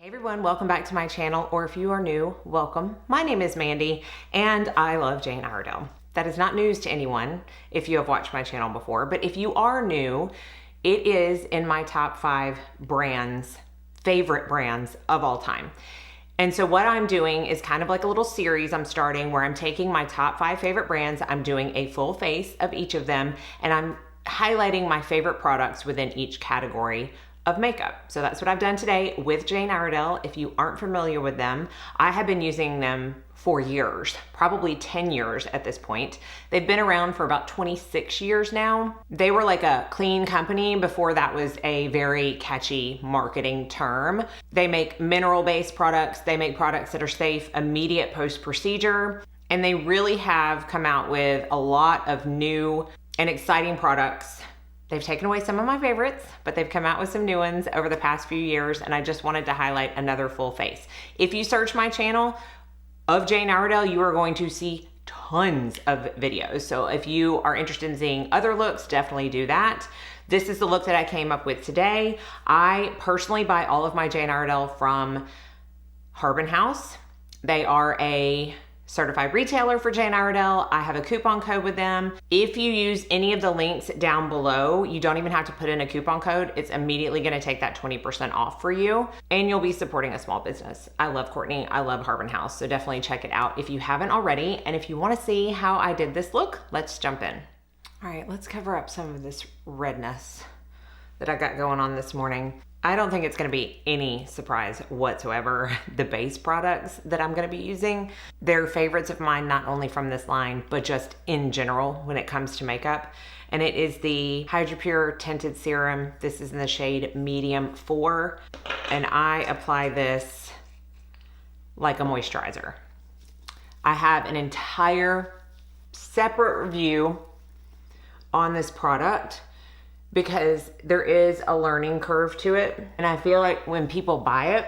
Hey everyone, welcome back to my channel, or if you are new, welcome. My name is Mandy and I love Jane Iredale. That is not news to anyone if you have watched my channel before, but if you are new, it is in my top 5 brands, favorite brands of all time. And so what I'm doing is kind of like a little series I'm starting where I'm taking my top 5 favorite brands, I'm doing a full face of each of them, and I'm highlighting my favorite products within each category of makeup. So that's what I've done today with Jane Iredale. If you aren't familiar with them, I have been using them for years, probably 10 years at this point. They've been around for about 26 years now. They were like a clean company before that was a very catchy marketing term. They make mineral-based products. They make products that are safe immediate post-procedure. And they really have come out with a lot of new and exciting products. They've taken away some of my favorites, but they've come out with some new ones over the past few years, and I just wanted to highlight another full face. If you search my channel of Jane Iredale, you are going to see tons of videos. So if you are interested in seeing other looks, definitely do that. This is the look that I came up with today. I personally buy all of my Jane Iredale from Harbin House. They are a certified retailer for Jane Iredale. I have a coupon code with them. If you use any of the links down below, you don't even have to put in a coupon code. It's immediately gonna take that 20% off for you, and you'll be supporting a small business. I love Courtney, I love Harbin House, so definitely check it out if you haven't already. And if you wanna see how I did this look, let's jump in. All right, let's cover up some of this redness that I got going on this morning. I don't think it's gonna be any surprise whatsoever, the base products that I'm gonna be using. They're favorites of mine, not only from this line, but just in general when it comes to makeup. And it is the Hydropure Tinted Serum. This is in the shade Medium 4. And I apply this like a moisturizer. I have an entire separate review on this product because there is a learning curve to it. And I feel like when people buy it,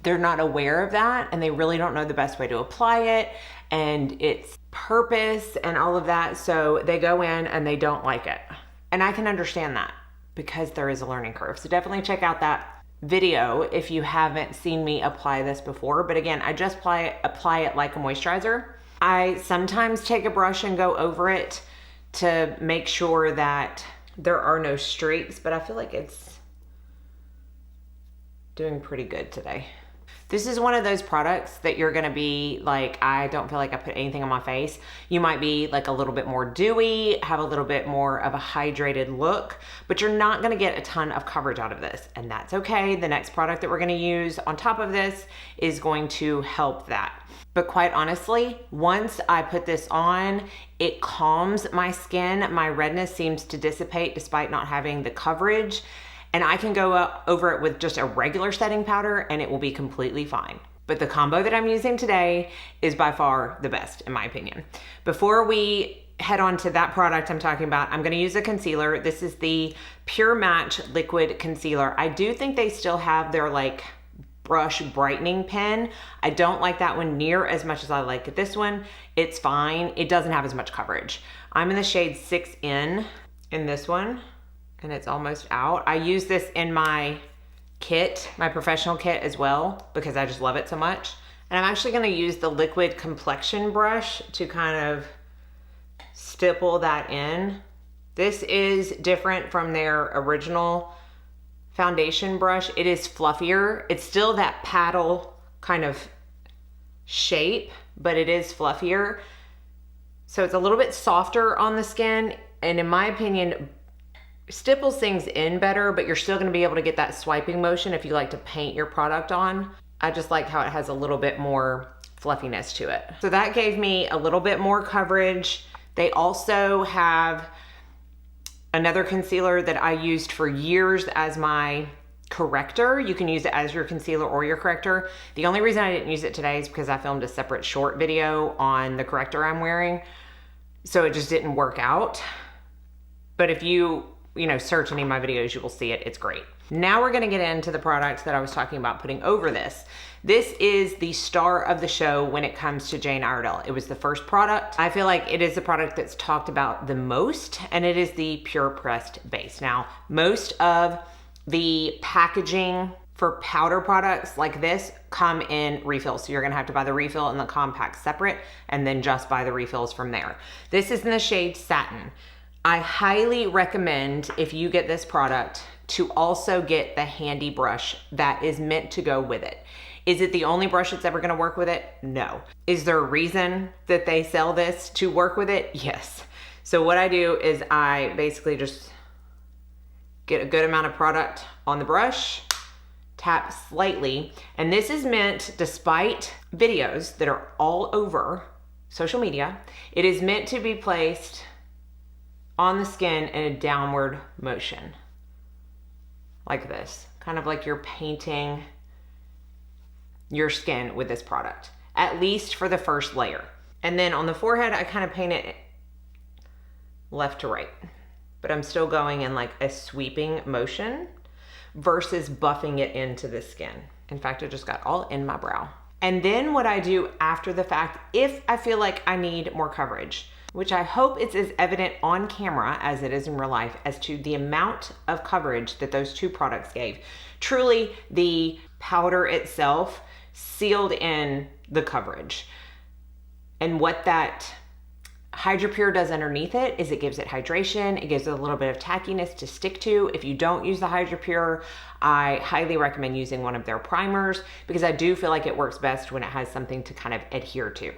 they're not aware of that and they really don't know the best way to apply it and its purpose and all of that. So they go in and they don't like it. And I can understand that because there is a learning curve. So definitely check out that video if you haven't seen me apply this before. But again, I just apply it like a moisturizer. I sometimes take a brush and go over it to make sure that there are no streaks, but I feel like it's doing pretty good today. This is one of those products that you're gonna be like, I don't feel like I put anything on my face. You might be like a little bit more dewy, have a little bit more of a hydrated look, but you're not gonna get a ton of coverage out of this, and that's okay. The next product that we're gonna use on top of this is going to help that. But quite honestly, once I put this on, it calms my skin. My redness seems to dissipate despite not having the coverage. And I can go over it with just a regular setting powder and it will be completely fine. But the combo that I'm using today is by far the best in my opinion. Before we head on to that product I'm talking about, I'm gonna use a concealer. This is the Pure Match Liquid Concealer. I do think they still have their like brush brightening pen. I don't like that one near as much as I like this one. It's fine. It doesn't have as much coverage. I'm in the shade 6N in this one, and it's almost out. I use this in my kit, my professional kit as well, because I just love it so much. And I'm actually gonna use the liquid complexion brush to kind of stipple that in. This is different from their original foundation brush. It is fluffier. It's still that paddle kind of shape, but it is fluffier. So it's a little bit softer on the skin, and in my opinion, stipples things in better, but you're still gonna be able to get that swiping motion if you like to paint your product on. I just like how it has a little bit more fluffiness to it. So that gave me a little bit more coverage. They also have another concealer that I used for years as my corrector. You can use it as your concealer or your corrector. The only reason I didn't use it today is because I filmed a separate short video on the corrector I'm wearing. So it just didn't work out. But if you search any of my videos, you will see it. It's great. Now we're gonna get into the product that I was talking about putting over this. This is the star of the show when it comes to Jane Iredale. It was the first product. I feel like it is the product that's talked about the most, and it is the Pure Pressed Base. Now, most of the packaging for powder products like this come in refills. So you're gonna have to buy the refill and the compact separate and then just buy the refills from there. This is in the shade Satin. I highly recommend, if you get this product, to also get the handy brush that is meant to go with it. Is it the only brush that's ever gonna work with it? No. Is there a reason that they sell this to work with it? Yes. So what I do is I basically just get a good amount of product on the brush, tap slightly, and this is meant, despite videos that are all over social media, it is meant to be placed on the skin in a downward motion. Like this, kind of like you're painting your skin with this product, at least for the first layer. And then on the forehead, I kind of paint it left to right, but I'm still going in like a sweeping motion versus buffing it into the skin. In fact, it just got all in my brow. And then what I do after the fact, if I feel like I need more coverage, which I hope it's as evident on camera as it is in real life as to the amount of coverage that those two products gave. Truly, the powder itself sealed in the coverage. And what that HydraPure does underneath it is it gives it hydration. It gives it a little bit of tackiness to stick to. If you don't use the HydraPure, I highly recommend using one of their primers because I do feel like it works best when it has something to kind of adhere to.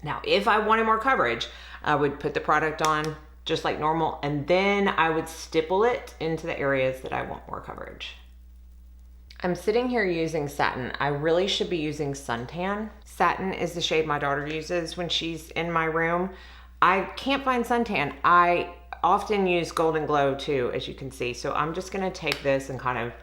Now, if I wanted more coverage, I would put the product on just like normal, and then I would stipple it into the areas that I want more coverage. I'm sitting here using Satin. I really should be using Suntan. Satin is the shade my daughter uses when she's in my room. I can't find Suntan. I often use Golden Glow too, as you can see. So I'm just gonna take this and kind of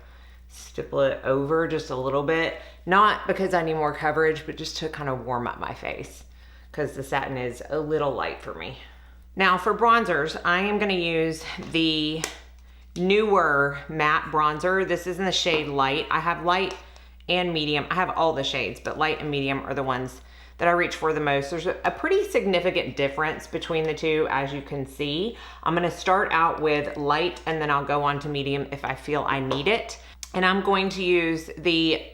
stipple it over just a little bit. Not because I need more coverage, but just to kind of warm up my face, because the Satin is a little light for me. Now for bronzers, I am gonna use the newer matte bronzer. This is in the shade Light. I have light and medium. I have all the shades, but light and medium are the ones that I reach for the most. There's a pretty significant difference between the two, as you can see. I'm gonna start out with light and then I'll go on to medium if I feel I need it. And I'm going to use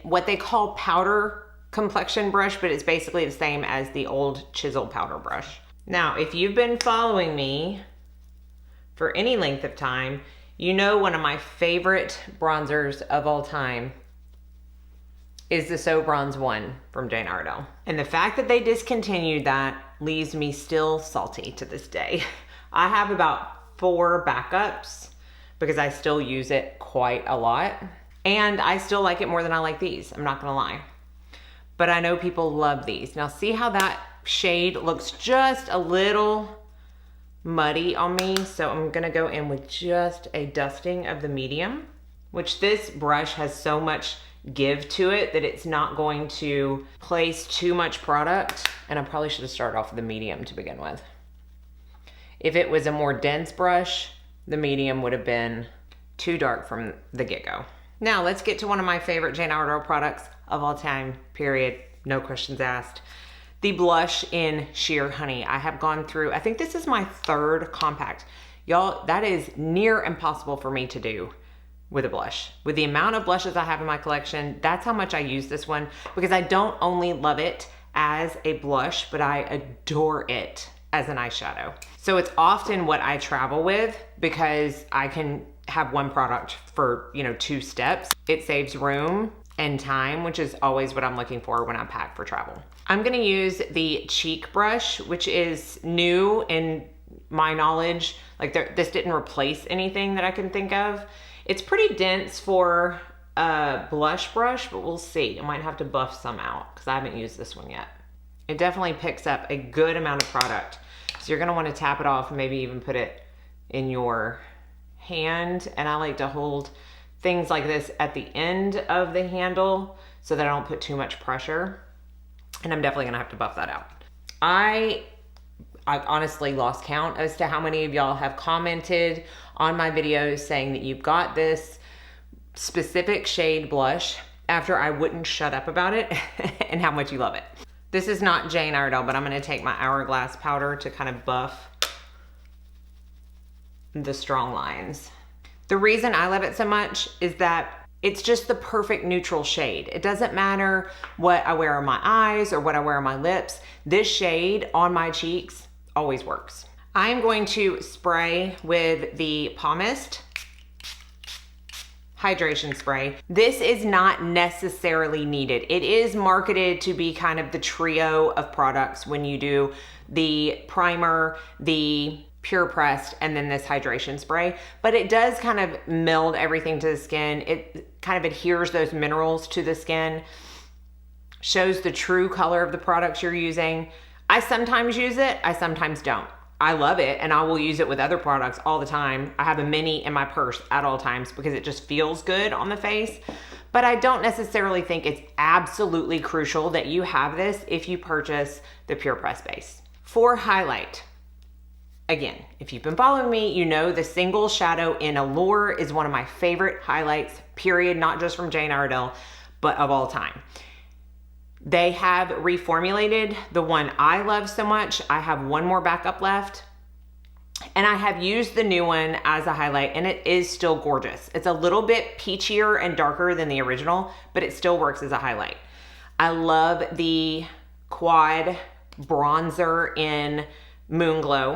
what they call powder complexion brush, but it's basically the same as the old chisel powder brush. Now, if you've been following me for any length of time, you know one of my favorite bronzers of all time is the So Bronze 1 from Jane Iredale. And the fact that they discontinued that leaves me still salty to this day. I have about 4 backups because I still use it quite a lot. And I still like it more than I like these, I'm not gonna lie. But I know people love these. Now see how that shade looks just a little muddy on me, so I'm gonna go in with just a dusting of the medium, which this brush has so much give to it that it's not going to place too much product, and I probably should have started off with the medium to begin with. If it was a more dense brush, the medium would have been too dark from the get-go. Now let's get to one of my favorite Jane Iredale products of all time, period, no questions asked. The blush in Sheer Honey. I have gone through, I think this is my 3rd compact. Y'all, that is near impossible for me to do with a blush. With the amount of blushes I have in my collection, that's how much I use this one, because I don't only love it as a blush, but I adore it as an eyeshadow. So it's often what I travel with because I can have one product for, 2 steps. It saves room and time, which is always what I'm looking for when I pack for travel. I'm gonna use the cheek brush, which is new in my knowledge. Like this didn't replace anything that I can think of. It's pretty dense for a blush brush, but we'll see. I might have to buff some out because I haven't used this one yet. It definitely picks up a good amount of product. So you're gonna wanna tap it off and maybe even put it in your hand. And I like to hold things like this at the end of the handle so that I don't put too much pressure. And I'm definitely gonna have to buff that out. I honestly lost count as to how many of y'all have commented on my videos saying that you've got this specific shade blush after I wouldn't shut up about it and how much you love it. This is not Jane Iredale, but I'm gonna take my Hourglass powder to kind of buff the strong lines. The reason I love it so much is that It's just the perfect neutral shade. It doesn't matter what I wear on my eyes or what I wear on my lips. This shade on my cheeks always works. I am going to spray with the Palmist hydration spray. This is not necessarily needed. It is marketed to be kind of the trio of products when you do the primer, the pure pressed, and then this hydration spray, but it does kind of meld everything to the skin. It kind of adheres those minerals to the skin, shows the true color of the products you're using. I sometimes use it, I sometimes don't. I love it, and I will use it with other products all the time. I have a mini in my purse at all times because it just feels good on the face, but I don't necessarily think it's absolutely crucial that you have this if you purchase the Pure Press base. For highlight, again, if you've been following me, you know the single shadow in Allure is one of my favorite highlights, period, not just from Jane Iredale, but of all time. They have reformulated the one I love so much. I have one more backup left, and I have used the new one as a highlight, and it is still gorgeous. It's a little bit peachier and darker than the original, but it still works as a highlight. I love the quad bronzer in Moon Glow.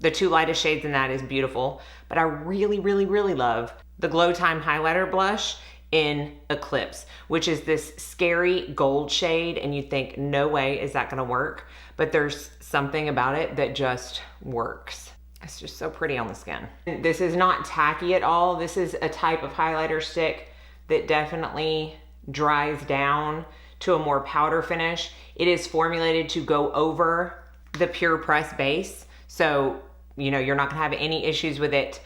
The two lightest shades in that is beautiful, but I really, really, really love the Glow Time highlighter blush in Eclipse, which is this scary gold shade, and you think, no way is that gonna work, but there's something about it that just works. It's just so pretty on the skin. This is not tacky at all. This is a type of highlighter stick that definitely dries down to a more powder finish. It is formulated to go over the Pure Press base, so you know you're not gonna have any issues with it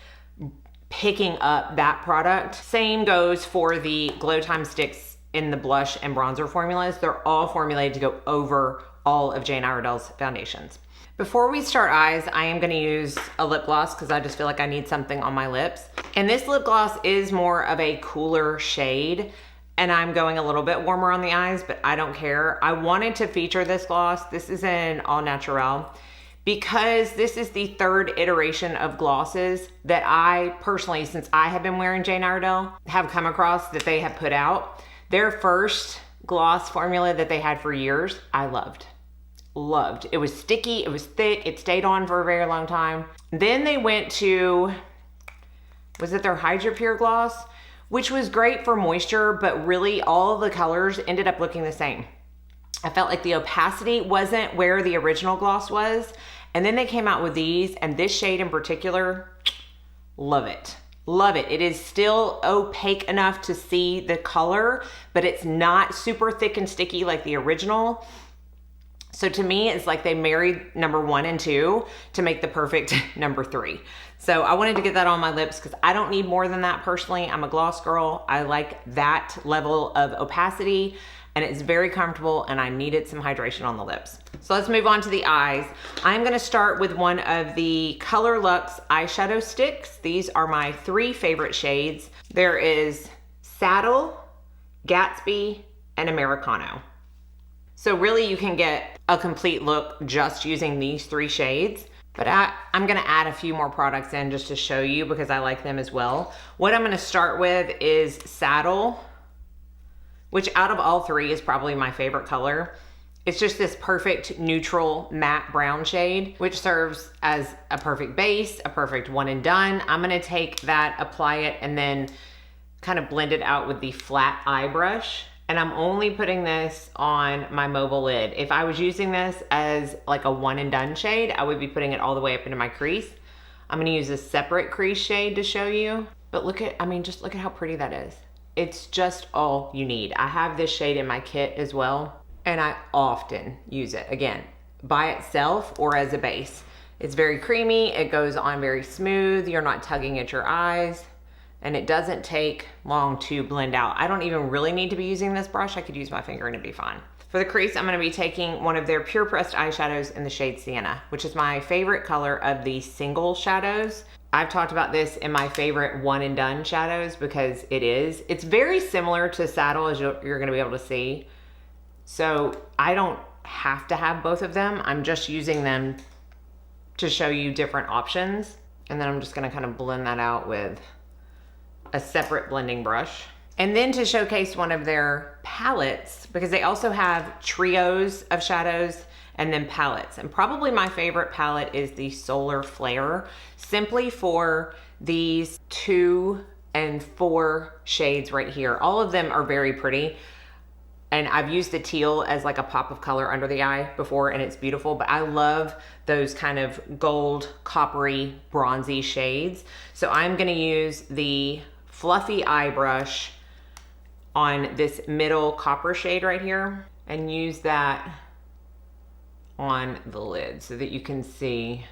picking up that product. Same goes for the Glow Time sticks in the blush and bronzer formulas. They're all formulated to go over all of Jane Iredale's foundations. Before we start eyes, I am gonna use a lip gloss because I just feel like I need something on my lips. And this lip gloss is more of a cooler shade, and I'm going a little bit warmer on the eyes, but I don't care. I wanted to feature this gloss. This is in All Natural, because this is the third iteration of glosses that I personally, since I have been wearing Jane Iredale, have come across that they have put out. Their first gloss formula that they had for years, I loved. It was sticky, it was thick, it stayed on for a very long time. Then they went to, was it their Hydra Pure gloss? Which was great for moisture, but really all of the colors ended up looking the same. I felt like the opacity wasn't where the original gloss was. And then they came out with these, and this shade in particular, love it. Love it. It is still opaque enough to see the color, but it's not super thick and sticky like the original. So to me, it's like they married number 1 and 2 to make the perfect number 3. So I wanted to get that on my lips because I don't need more than that personally. I'm a gloss girl. I like that level of opacity, and it's very comfortable, and I needed some hydration on the lips. So let's move on to the eyes. I'm gonna start with one of the Color Luxe eyeshadow sticks. These are my 3 favorite shades. There is Saddle, Gatsby, and Americano. So really you can get a complete look just using these 3 shades, but I'm gonna add a few more products in just to show you because I like them as well. What I'm gonna start with is Saddle, which out of all 3 is probably my favorite color. It's just this perfect neutral matte brown shade, which serves as a perfect base, a perfect one and done. I'm gonna take that, apply it, and then kind of blend it out with the flat eye brush. And I'm only putting this on my mobile lid. If I was using this as like a one and done shade, I would be putting it all the way up into my crease. I'm gonna use a separate crease shade to show you. But look at, just look at how pretty that is. It's just all you need. I have this shade in my kit as well, and I often use it, again, by itself or as a base. It's very creamy, it goes on very smooth, you're not tugging at your eyes, and it doesn't take long to blend out. I don't even really need to be using this brush. I could use my finger and it'd be fine. For the crease, I'm gonna be taking one of their Pure Pressed eyeshadows in the shade Sienna, which is my favorite color of the single shadows. I've talked about this in my favorite one and done shadows because it is. It's very similar to Saddle, as you're gonna be able to see. So I don't have to have both of them. I'm just using them to show you different options. And then I'm just gonna kind of blend that out with a separate blending brush. And then to showcase one of their palettes, because they also have trios of shadows and then palettes. And probably my favorite palette is the Solar Flare, simply for these 2 and 4 shades right here. All of them are very pretty. And I've used the teal as like a pop of color under the eye before, and it's beautiful, but I love those kind of gold, coppery, bronzy shades. So I'm gonna use the fluffy eye brush on this middle copper shade right here and use that on the lid so that you can see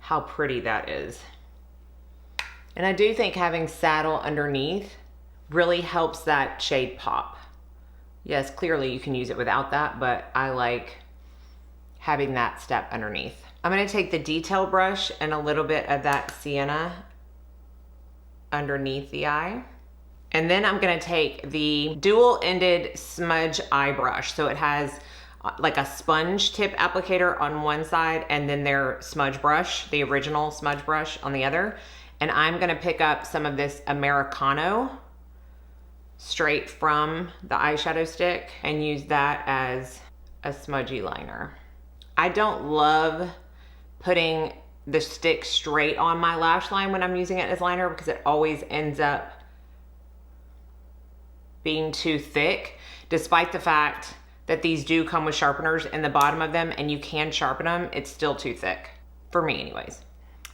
how pretty that is. And I do think having saddle underneath really helps that shade pop. Yes, clearly you can use it without that, but I like having that step underneath. I'm gonna take the detail brush and a little bit of that sienna underneath the eye. And then I'm gonna take the dual-ended smudge eye brush. So it has like a sponge tip applicator on one side and then their smudge brush, the original smudge brush on the other. And I'm gonna pick up some of this Americano straight from the eyeshadow stick and use that as a smudgy liner. I don't love putting the stick straight on my lash line when I'm using it as liner because it always ends up being too thick, despite the fact that these do come with sharpeners in the bottom of them and you can sharpen them, it's still too thick, for me anyways.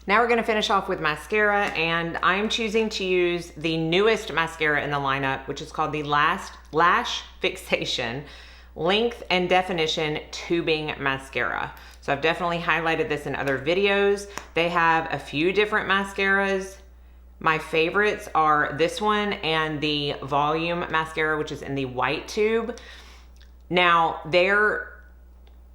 Now we're gonna finish off with mascara, and I'm choosing to use the newest mascara in the lineup, which is called the Lash Fixation Length and Definition Tubing Mascara. So I've definitely highlighted this in other videos. They have a few different mascaras. My favorites are this one and the Volume Mascara, which is in the white tube. Now, their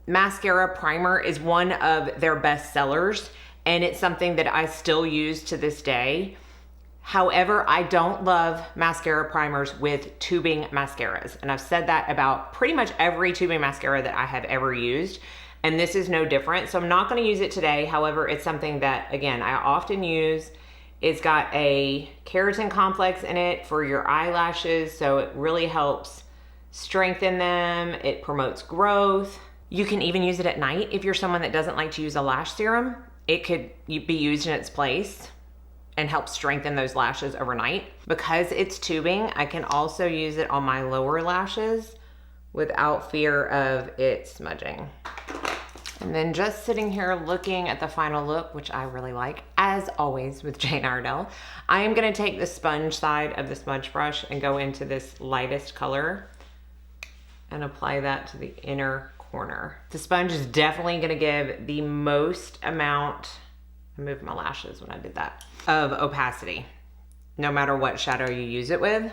mascara primer is one of their best sellers, and it's something that I still use to this day. However, I don't love mascara primers with tubing mascaras. And I've said that about pretty much every tubing mascara that I have ever used. And this is no different. So I'm not gonna use it today. However, it's something that, again, I often use. It's got a keratin complex in it for your eyelashes. So it really helps strengthen them. It promotes growth. You can even use it at night if you're someone that doesn't like to use a lash serum. It could be used in its place and help strengthen those lashes overnight. Because it's tubing, I can also use it on my lower lashes without fear of it smudging. And then just sitting here looking at the final look, which I really like, as always with Jane Iredale, I am gonna take the sponge side of the smudge brush and go into this lightest color and apply that to the inner corner. The sponge is definitely gonna give the most amount, I moved my lashes when I did that, of opacity, no matter what shadow you use it with.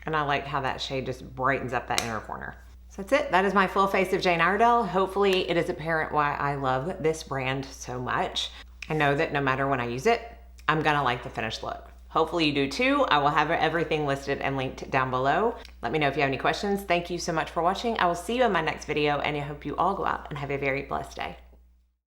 And I like how that shade just brightens up that inner corner. So that's it. That is my full face of Jane Iredale. Hopefully it is apparent why I love this brand so much. I know that no matter when I use it, I'm gonna like the finished look. Hopefully you do too. I will have everything listed and linked down below. Let me know if you have any questions. Thank you so much for watching. I will see you in my next video, and I hope you all go out and have a very blessed day.